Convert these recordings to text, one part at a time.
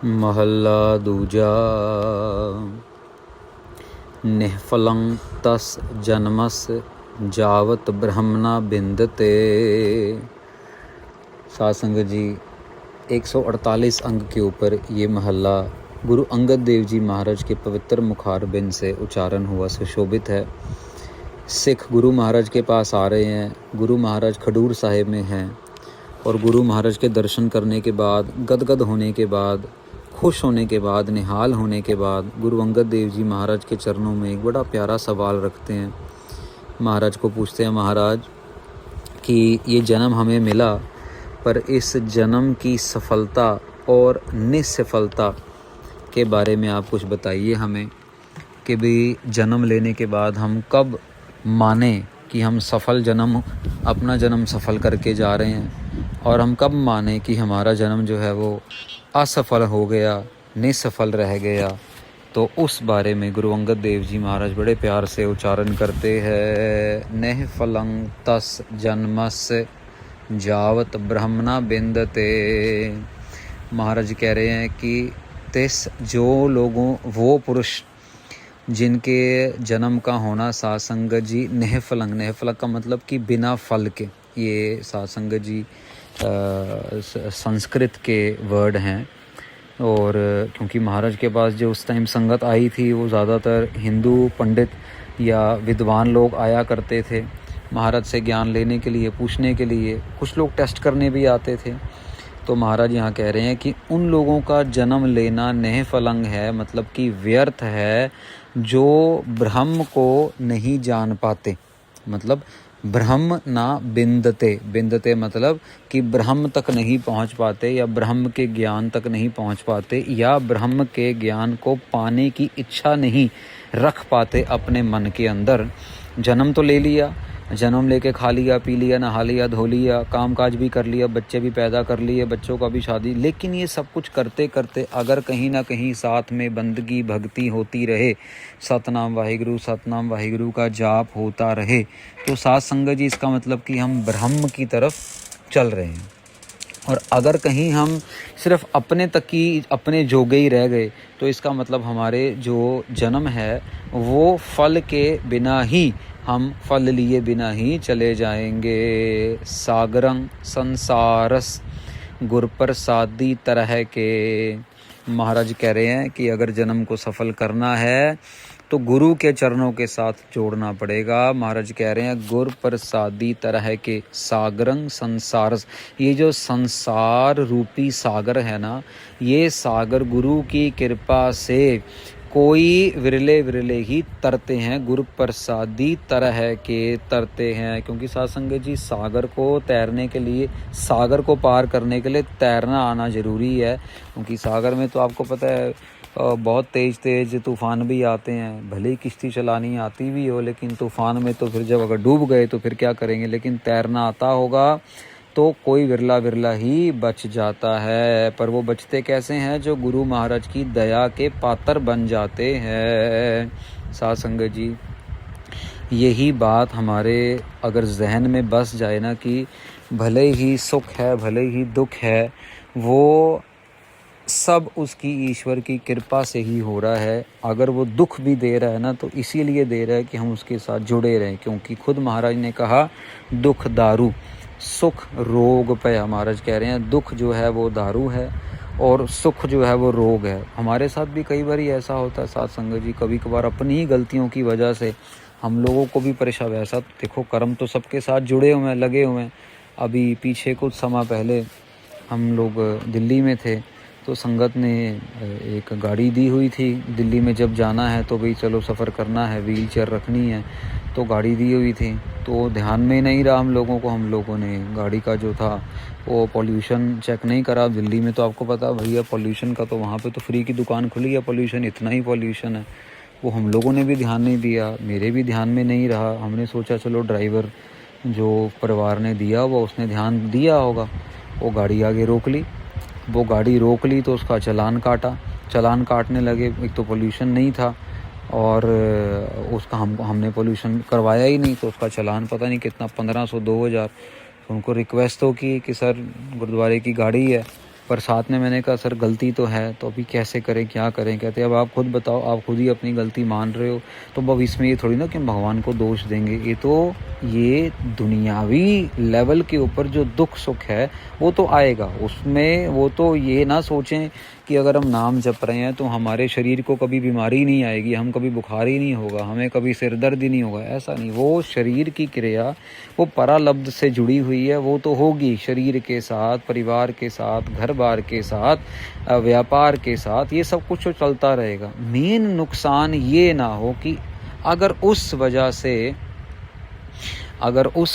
महला दूजा। निःफलं तस् जन्मस जावत ब्रह्मणा बिंदते। साध संगत जी 148 अंग के ऊपर ये महला गुरु अंगद देव जी महाराज के पवित्र मुखारबिंद से उच्चारण हुआ सुशोभित है। सिख गुरु महाराज के पास आ रहे हैं। गुरु महाराज खडूर साहिब में हैं और गुरु महाराज के दर्शन करने के बाद, गदगद होने के बाद, खुश होने के बाद, निहाल होने के बाद गुरु अंगद देव जी महाराज के चरणों में एक बड़ा प्यारा सवाल रखते हैं। महाराज को पूछते हैं, महाराज कि ये जन्म हमें मिला, पर इस जन्म की सफलता और निसफलता के बारे में आप कुछ बताइए हमें कि भी जन्म लेने के बाद हम कब माने कि हम सफल जन्म, अपना जन्म सफल करके जा रहे हैं, और हम कब माने कि हमारा जन्म जो है वो असफल हो गया, निसफल रह गया। तो उस बारे में गुरु अंगद देव जी महाराज बड़े प्यार से उच्चारण करते हैं। नेह फलं तस जन्मस जावत ब्रह्मणा बिंदते। महाराज कह रहे हैं कि तिस जो लोगों, वो पुरुष जिनके जन्म का होना साध संगत जी नेहफलंग, नेहफलंग का मतलब कि बिना फल के, ये साध संगत जी संस्कृत के वर्ड हैं। और क्योंकि महाराज के पास जो उस टाइम संगत आई थी वो ज़्यादातर हिंदू पंडित या विद्वान लोग आया करते थे महाराज से ज्ञान लेने के लिए, पूछने के लिए। कुछ लोग टेस्ट करने भी आते थे। तो महाराज यहाँ कह रहे हैं कि उन लोगों का जन्म लेना नेहफलंग है, मतलब कि व्यर्थ है, जो ब्रह्म को नहीं जान पाते। मतलब ब्रह्म ना बिंदते, बिंदते मतलब कि ब्रह्म तक नहीं पहुँच पाते, या ब्रह्म के ज्ञान तक नहीं पहुँच पाते, या ब्रह्म के ज्ञान को पाने की इच्छा नहीं रख पाते अपने मन के अंदर। जन्म तो ले लिया, जन्म लेके खा लिया, पी लिया, नहा लिया, धो लिया, काम काज भी कर लिया, बच्चे भी पैदा कर लिए, बच्चों का भी शादी, लेकिन ये सब कुछ करते करते अगर कहीं ना कहीं साथ में बंदगी भक्ति होती रहे, सतनाम वाहिगुरु का जाप होता रहे, तो साथ संगत जी इसका मतलब कि हम ब्रह्म की तरफ चल रहे हैं। और अगर कहीं हम सिर्फ अपने तक की, अपने जोगे ही रह गए, तो इसका मतलब हमारे जो जन्म है वो फल के बिना ही, हम फल लिए बिना ही चले जाएंगे। सागरं संसारस गुर प्रसादी तरह के। महाराज कह रहे हैं कि अगर जन्म को सफल करना है तो गुरु के चरणों के साथ जोड़ना पड़ेगा। महाराज कह रहे हैं गुर प्रसादी तरह के सागरं संसारस। ये जो संसार रूपी सागर है ना, ये सागर गुरु की कृपा से कोई विरले विरले ही तरते हैं, गुरु प्रसादी तरह के तरते हैं। क्योंकि साध संगत जी सागर को तैरने के लिए, सागर को पार करने के लिए तैरना आना ज़रूरी है। क्योंकि सागर में तो आपको पता है बहुत तेज़ तूफ़ान भी आते हैं। भले ही किश्ती चलानी आती भी हो, लेकिन तूफ़ान में तो फिर जब अगर डूब गए तो फिर क्या करेंगे। लेकिन तैरना आता होगा तो कोई विरला विरला ही बच जाता है। पर वो बचते कैसे हैं? जो गुरु महाराज की दया के पात्र बन जाते हैं। साध संगत जी यही बात हमारे अगर जहन में बस जाए ना कि भले ही सुख है, भले ही दुख है, वो सब उसकी ईश्वर की कृपा से ही हो रहा है। अगर वो दुख भी दे रहा है ना, तो इसीलिए दे रहा है कि हम उसके साथ जुड़े रहें। क्योंकि खुद महाराज ने कहा दुख दारू, सुख रोग पे। महाराज कह रहे हैं दुख जो है वो दारू है और सुख जो है वो रोग है। हमारे साथ भी कई बार ऐसा होता है साध संगत जी, कभी कभार अपनी ही गलतियों की वजह से हम लोगों को भी परेशान। ऐसा देखो, कर्म तो सबके साथ जुड़े हुए हैं, लगे हुए हैं। अभी पीछे कुछ समय पहले हम लोग दिल्ली में थे, तो संगत ने एक गाड़ी दी हुई थी। दिल्ली में जब जाना है तो भाई चलो सफ़र करना है, व्हील चेयर रखनी है, तो गाड़ी दी हुई थी। तो ध्यान में नहीं रहा हम लोगों ने गाड़ी का जो था वो पॉल्यूशन चेक नहीं करा। दिल्ली में तो आपको पता भैया पॉल्यूशन का, तो वहाँ पे तो फ्री की दुकान खुली है, पॉल्यूशन इतना ही पॉल्यूशन है। वो हम लोगों ने भी ध्यान नहीं दिया, मेरे भी ध्यान में नहीं रहा। हमने सोचा चलो ड्राइवर जो परिवार ने दिया वो उसने ध्यान दिया होगा। वो गाड़ी आगे रोक ली, वो गाड़ी रोक ली तो उसका चालान काटा। चालान काटने लगे, एक तो पोल्यूशन नहीं था और उसका हमने पोल्यूशन करवाया ही नहीं, तो उसका चालान पता नहीं कितना, 1500 2000। तो उनको रिक्वेस्ट तो की कि सर गुरुद्वारे की गाड़ी है, पर साथ में मैंने कहा सर गलती तो है, तो अभी कैसे करें, क्या करें। कहते अब आप खुद बताओ, आप खुद ही अपनी गलती मान रहे हो, तो अब इसमें ये थोड़ी ना कि हम भगवान को दोष देंगे। ये दुनियावी लेवल के ऊपर जो दुख सुख है वो तो आएगा उसमें। वो तो ये ना सोचें कि अगर हम नाम जप रहे हैं तो हमारे शरीर को कभी बीमारी नहीं आएगी, हम कभी बुखार ही नहीं होगा, हमें कभी सिर दर्द ही नहीं होगा। ऐसा नहीं, वो शरीर की क्रिया वो परालब्ध से जुड़ी हुई है, वो तो होगी शरीर के साथ, परिवार के साथ, घर बार के साथ, व्यापार के साथ, ये सब कुछ तो चलता रहेगा। मेन नुकसान ये ना हो कि अगर उस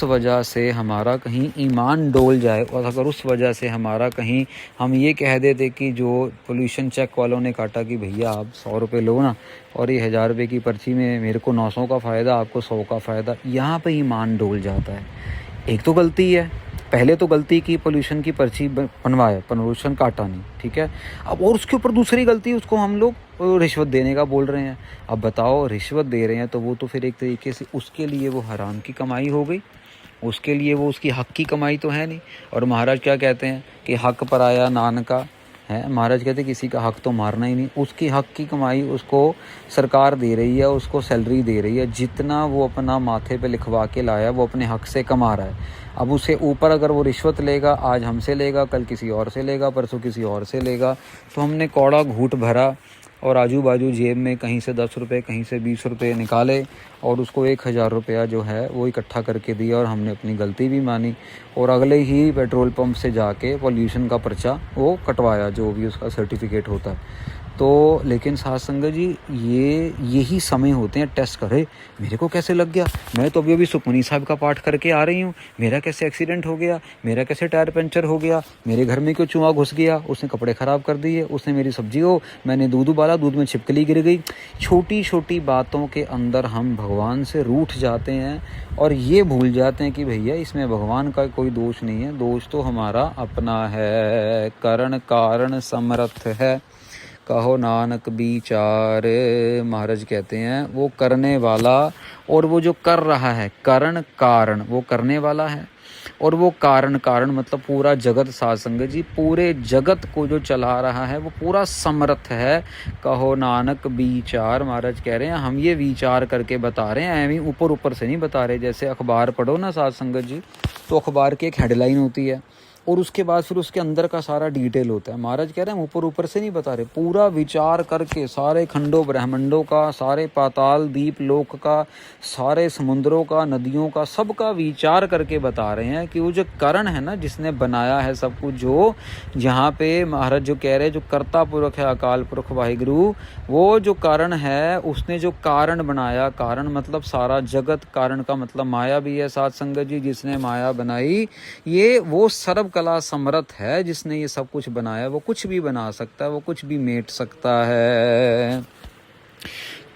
वजह से हमारा कहीं ईमान डोल जाए, और अगर उस वजह से हमारा कहीं हम ये कह देते कि जो पोल्यूशन चेक वालों ने काटा कि भैया आप 100 रुपये लो ना, और ये 1000 रुपये की पर्ची में मेरे को 900 का फ़ायदा, आपको 100 का फ़ायदा, यहाँ पे ईमान डोल जाता है। एक तो गलती है, पहले तो गलती की पोल्यूशन की पर्ची बनवाया, पोल्यूशन काटा नहीं, ठीक है। अब और उसके ऊपर दूसरी गलती, उसको हम लोग रिश्वत देने का बोल रहे हैं। अब बताओ, रिश्वत दे रहे हैं तो वो तो फिर एक तरीके से उसके लिए वो हराम की कमाई हो गई, उसके लिए वो उसकी हक की कमाई तो है नहीं। और महाराज क्या कहते हैं कि हक पर आया नान का है। महाराज कहते हैं किसी का हक तो मारना ही नहीं, उसकी हक की कमाई उसको सरकार दे रही है, उसको सैलरी दे रही है, जितना वो अपना माथे पे लिखवा के लाया वो अपने हक से कमा रहा है। अब उसे ऊपर अगर वो रिश्वत लेगा, आज हमसे लेगा, कल किसी और से लेगा, परसों किसी और से लेगा, तो हमने कौड़ा घूंट भरा और आजू बाजू जेब में कहीं से 10 रुपये, कहीं से 20 रुपये निकाले और उसको 1000 रुपया जो है वो इकट्ठा करके दिया, और हमने अपनी गलती भी मानी और अगले ही पेट्रोल पंप से जाके पॉल्यूशन का पर्चा वो कटवाया, जो भी उसका सर्टिफिकेट होता है। तो लेकिन साथ संगत जी, यही समय होते हैं टेस्ट करे, मेरे को कैसे लग गया, मैं तो अभी सुखमनी साहब का पाठ करके आ रही हूँ, मेरा कैसे एक्सीडेंट हो गया, मेरा कैसे टायर पंचर हो गया, मेरे घर में क्यों चूहा घुस गया, उसने कपड़े ख़राब कर दिए, उसने मेरी सब्जी को, मैंने दूध उबाला, दूध में छिपकली गिर गई। छोटी छोटी बातों के अंदर हम भगवान से रूठ जाते हैं और ये भूल जाते हैं कि भैया इसमें भगवान का कोई दोष नहीं है, दोष तो हमारा अपना है। करण कारण समर्थ है, कहो नानक विचार। महाराज कहते हैं वो करने वाला और वो जो कर रहा है, करण कारण, वो करने वाला है, और वो कारण कारण मतलब पूरा जगत, साध संगत जी पूरे जगत को जो चला रहा है वो पूरा समर्थ है। कहो नानक विचार। महाराज कह रहे हैं हम ये विचार करके बता रहे हैं, एवं ऊपर ऊपर से नहीं बता रहे। जैसे अखबार पढ़ो ना साध संगत जी, तो अखबार की एक हेडलाइन होती है और उसके बाद फिर उसके अंदर का सारा डिटेल होता है। महाराज कह रहे हैं ऊपर ऊपर से नहीं बता रहे, पूरा विचार करके सारे खंडों ब्रह्मांडों का, सारे पाताल दीप लोक का, सारे समुद्रों का, नदियों का, सबका विचार करके बता रहे हैं कि वो जो करण है ना, जिसने बनाया है सब कुछ, जो जहाँ पे महाराज जो कह रहे हैं जो कर्ता पुरख है अकाल पुरख वाहिगुरु, वो जो कारण है उसने जो कारण बनाया, कारण मतलब सारा जगत, कारण का मतलब माया भी है साध संगत जी, जिसने माया बनाई ये वो सर्व कला समर्थ है, जिसने ये सब कुछ बनाया वो कुछ भी बना सकता है, वो कुछ भी मेट सकता है।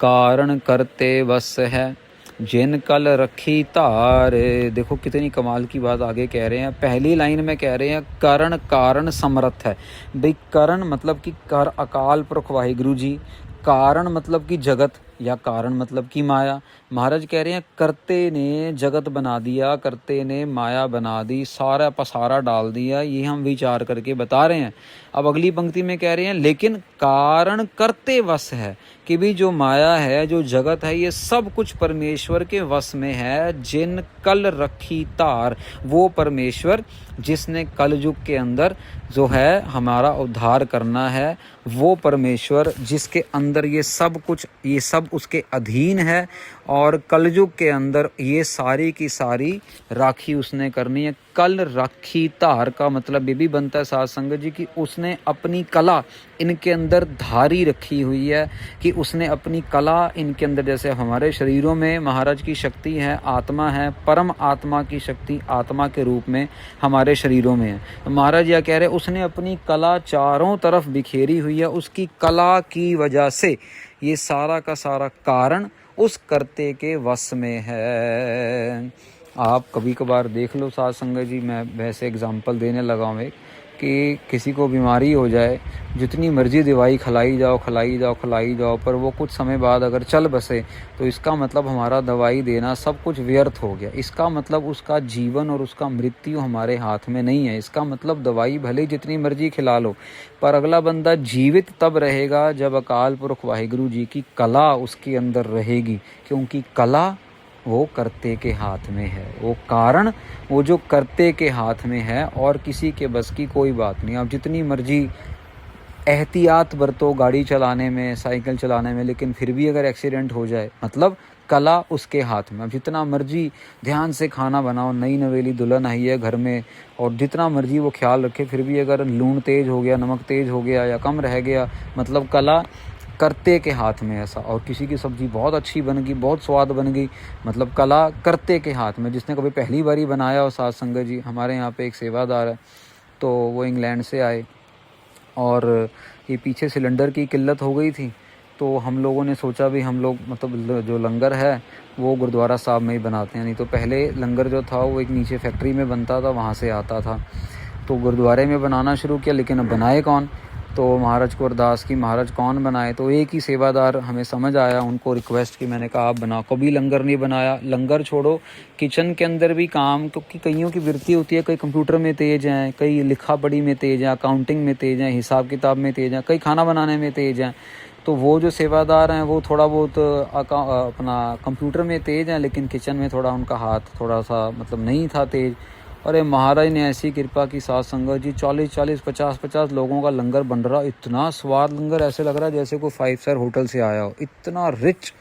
कारण करते वश है जिन कल रखी धार। देखो कितनी कमाल की बात आगे कह रहे हैं। पहली लाइन में कह रहे हैं करण कारण समर्थ है। भाई करण मतलब कि कर अकाल पुरख वाहिगुरु जी, कारण मतलब कि जगत, या कारण मतलब कि माया। महाराज कह रहे हैं करते ने जगत बना दिया, करते ने माया बना दी, सारा पसारा डाल दिया, ये हम विचार करके बता रहे हैं। अब अगली पंक्ति में कह रहे हैं लेकिन कारण करते वश है, कि भी जो माया है, जो जगत है, ये सब कुछ परमेश्वर के वश में है। जिन कल रखी तार, वो परमेश्वर जिसने कल युग के अंदर जो है हमारा उद्धार करना है, वो परमेश्वर जिसके अंदर ये सब कुछ, ये सब उसके अधीन है, और कलयुग के अंदर ये सारी की सारी राखी उसने करनी है। कल राखी धार का मतलब ये भी बनता है साध संगत जी कि उसने अपनी कला इनके अंदर धारी रखी हुई है, कि उसने अपनी कला इनके अंदर, जैसे हमारे शरीरों में महाराज की शक्ति है, आत्मा है, परम आत्मा की शक्ति आत्मा के रूप में हमारे शरीरों में है। महाराज यह कह रहे उसने अपनी कला चारों तरफ बिखेरी हुई है, उसकी कला की वजह से ये सारा का सारा कारण उस कर्ते के वश में है। आप कभी कभार देख लो साध संगत जी, मैं वैसे एग्जाम्पल देने लगा हूँ एक, कि किसी को बीमारी हो जाए, जितनी मर्ज़ी दवाई खिलाई जाओ, पर वो कुछ समय बाद अगर चल बसे तो इसका मतलब हमारा दवाई देना सब कुछ व्यर्थ हो गया। इसका मतलब उसका जीवन और उसका मृत्यु हमारे हाथ में नहीं है। इसका मतलब दवाई भले जितनी मर्ज़ी खिला लो, पर अगला बंदा जीवित तब रहेगा जब अकाल पुरख वाहिगुरु जी की कला उसके अंदर रहेगी, क्योंकि कला वो करते के हाथ में है, वो कारण वो जो करते के हाथ में है, और किसी के बस की कोई बात नहीं। आप जितनी मर्जी एहतियात बरतो गाड़ी चलाने में, साइकिल चलाने में, लेकिन फिर भी अगर एक्सीडेंट हो जाए, मतलब कला उसके हाथ में। अब जितना मर्जी ध्यान से खाना बनाओ, नई नवेली दुल्हन आई है घर में, और जितना मर्जी वो ख्याल रखे, फिर भी अगर लून तेज़ हो गया, नमक तेज़ हो गया या कम रह गया, मतलब कला करते के हाथ में ऐसा। और किसी की सब्ज़ी बहुत अच्छी बन गई, बहुत स्वाद बन गई, मतलब कला करते के हाथ में। जिसने कभी पहली बारी बनाया हो, साथ संगत जी, हमारे यहाँ पे एक सेवादार है, तो वो इंग्लैंड से आए और ये पीछे सिलेंडर की किल्लत हो गई थी, तो हम लोगों ने सोचा भी हम लोग मतलब जो लंगर है वो गुरुद्वारा साहब में ही बनाते हैं। नहीं तो पहले लंगर जो था वो एक नीचे फैक्ट्री में बनता था, वहाँ से आता था, तो गुरुद्वारे में बनाना शुरू किया। लेकिन अब बनाए कौन, तो महाराज को अरदास की, महाराज कौन बनाए, तो एक ही सेवादार हमें समझ आया, उनको रिक्वेस्ट की, मैंने कहा आप बनाओ। कभी लंगर नहीं बनाया, लंगर छोड़ो, किचन के अंदर भी काम, क्योंकि कईयों की वृत्ति होती है, कई कंप्यूटर में तेज़ हैं, कई लिखा पढ़ी में तेज़ हैं, अकाउंटिंग में तेज़ हैं, हिसाब किताब में तेज़ हैं, कई खाना बनाने में तेज़ हैं। तो वो जो सेवादार हैं वो थोड़ा बहुत अपना कंप्यूटर में तेज़ हैं, लेकिन किचन में थोड़ा उनका हाथ थोड़ा सा मतलब नहीं था तेज़। अरे महाराज ने ऐसी कृपा की, साथ संगत जी, 40-40, 50-50 लोगों का लंगर बन रहा। इतना स्वाद लंगर, ऐसे लग रहा है जैसे कोई 5 स्टार होटल से आया हो। इतना रिच,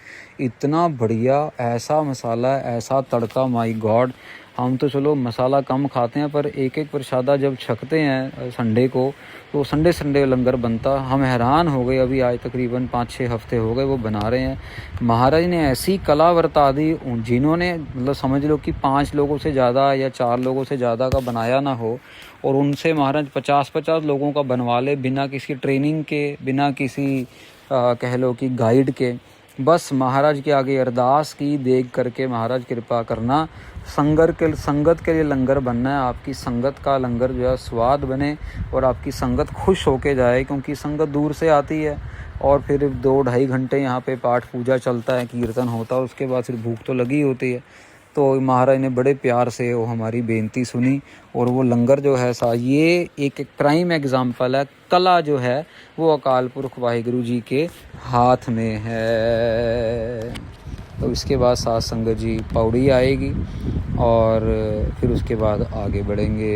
इतना बढ़िया, ऐसा मसाला, ऐसा तड़का, माय गॉड। हम तो चलो मसाला कम खाते हैं, पर एक एक प्रसादा जब छकते हैं संडे को, तो संडे संडे लंगर बनता। हम हैरान हो गए, अभी आज तकरीबन 5-6 हफ्ते हो गए वो बना रहे हैं। महाराज ने ऐसी कला बरता दी, जिन्होंने मतलब समझ लो कि 5 लोगों से ज़्यादा या 4 लोगों से ज़्यादा का बनाया ना हो, और उनसे महाराज 50-50 लोगों का बनवा ले, बिना किसी ट्रेनिंग के, बिना किसी कह लो कि गाइड के। बस महाराज के आगे अरदास की, देख करके महाराज कृपा करना, संगत के लिए लंगर बनना है। आपकी संगत का लंगर जो है स्वाद बने और आपकी संगत खुश होके जाए, क्योंकि संगत दूर से आती है, और फिर 2-2.5 घंटे यहाँ पे पाठ पूजा चलता है, कीर्तन होता है, उसके बाद फिर भूख तो लगी होती है। तो महाराज ने बड़े प्यार से वो हमारी बेनती सुनी, और वो लंगर जो है सा, ये एक प्राइम एग्जाम्पल है, कला जो है वो अकाल पुरख वाहिगुरु जी के हाथ में है। तो इसके बाद साथ संगत जी पौड़ी आएगी, और फिर उसके बाद आगे बढ़ेंगे।